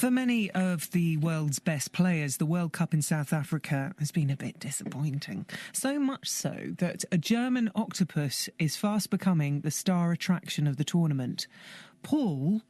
For many of the world's best players, the World Cup in South Africa has been a bit disappointing. So much so that a German octopus is fast becoming the star attraction of the tournament. Paul,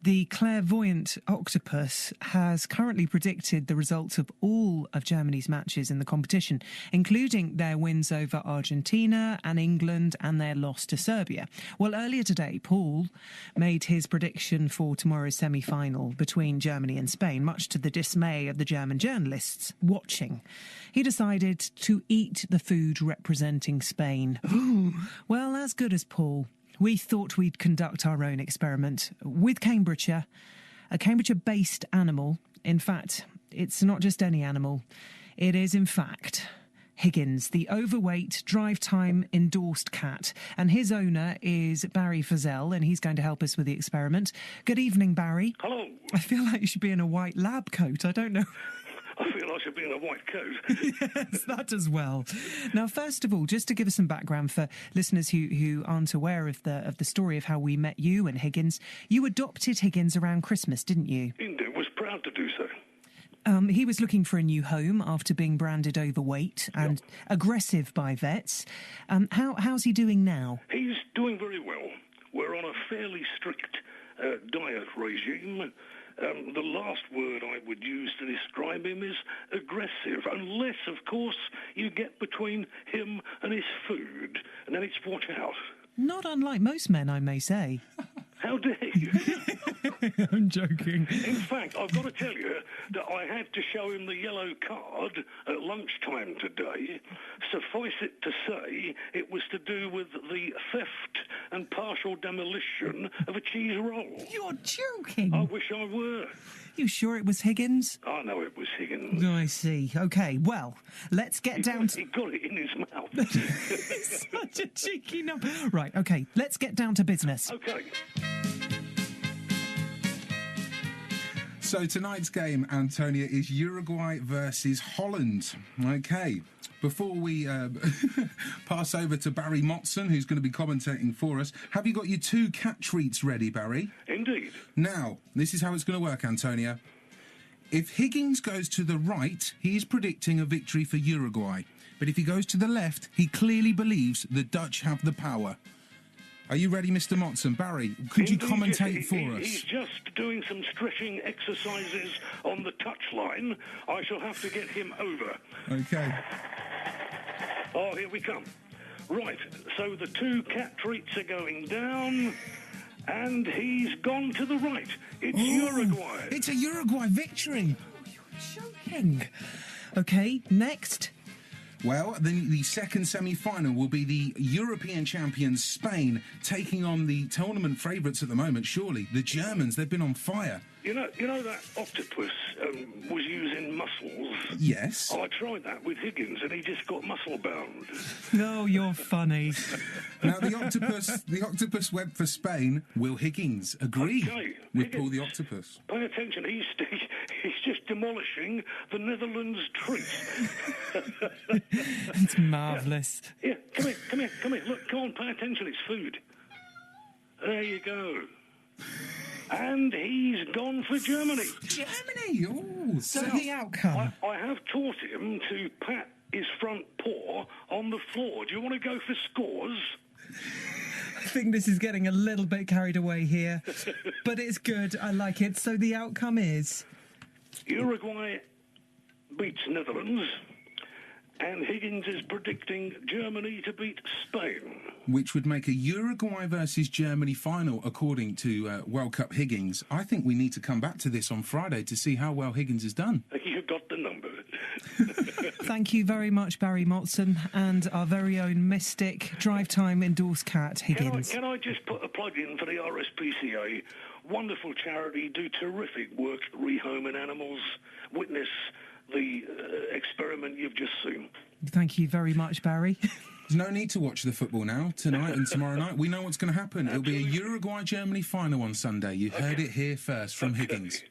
the clairvoyant octopus, has currently predicted the results of all of Germany's matches in the competition, including their wins over Argentina and England and their loss to Serbia. Well, earlier today, Paul made his prediction for tomorrow's semi-final between Germany and Spain, much to the dismay of the German journalists watching. He decided to eat the food representing Spain. Well, as good as Paul. We thought we'd conduct our own experiment with Cambridgeshire, a Cambridgeshire-based animal. In fact, it's not just any animal. It is, in fact, Higgins, the overweight, drive-time endorsed cat. And his owner is Barry Favell, and he's going to help us with the experiment. Good evening, Barry. Hello. I feel like you should be in a white lab coat. I don't know. I feel I should be in a white coat. Yes, that as well. Now, first of all, just to give us some background for listeners who aren't aware of the story of how we met you and Higgins, you adopted Higgins around Christmas, didn't you? Indeed, was proud to do so. He was looking for a new home after being branded overweight and aggressive by vets. How's he doing now? He's doing very well. We're on a fairly strict diet regime. The last word I would use to describe him is aggressive, unless, of course, you get between him and his food, and then it's watch out. Not unlike most men, I may say. How dare you? I'm joking. In fact, I've got to tell you that I had to show him the yellow card at lunchtime today. Suffice it to say, it was to do with the theft and partial demolition of a cheese roll. You're joking. I wish I were. You sure it was Higgins? I know it was Higgins. I see. OK, well, let's get down to... He got it in his mouth. It's such a cheeky number. Right, OK, let's get down to business. OK. So tonight's game, Antonia, is Uruguay versus Holland. OK. Before we pass over to Barry Motson, who's going to be commentating for us, have you got your two cat treats ready, Barry? Indeed. Now, this is how it's going to work, Antonia. If Higgins goes to the right, he is predicting a victory for Uruguay. But if he goes to the left, he clearly believes the Dutch have the power. Are you ready, Mr. Motson? Barry, could you commentate for us? He's just doing some stretching exercises on the touchline. I shall have to get him over. OK. Oh, here we come. Right, so the two cat treats are going down, and he's gone to the right. It's Uruguay. It's a Uruguay victory. Oh, you're joking. OK, next. Well, the second semi-final will be the European champions Spain taking on the tournament favourites at the moment, surely, the Germans. They've been on fire. You know that octopus was using mussels? Yes. I tried that with Higgins, and he just got muscle-bound. Oh, you're funny. Now, the octopus went for Spain. Will Higgins agree with Higgins, Paul the octopus? Pay attention, he's just demolishing the Netherlands treat. It's marvellous. Yeah, come here. Look, come on, pay attention, it's food. There you go. And he's gone for Germany. Germany? Oh, so the outcome. I have taught him to pat his front paw on the floor. Do you want to go for scores? I think this is getting a little bit carried away here, but it's good. I like it. So the outcome is... Uruguay beats Netherlands, and Higgins is predicting Germany to beat Spain. Which would make a Uruguay versus Germany final, according to World Cup Higgins. I think we need to come back to this on Friday to see how well Higgins has done. You got the number. Thank you very much, Barry Motson, and our very own mystic drive-time endorsed cat, Higgins. Can I just put a plug in for the RSPCA? Wonderful charity, do terrific work rehoming animals. Witness the experiment you've just seen. Thank you very much, Barry. There's no need to watch the football now, tonight and tomorrow night. We know what's going to happen. Absolutely. It'll be a Uruguay-Germany final on Sunday. You heard it here first from Higgins.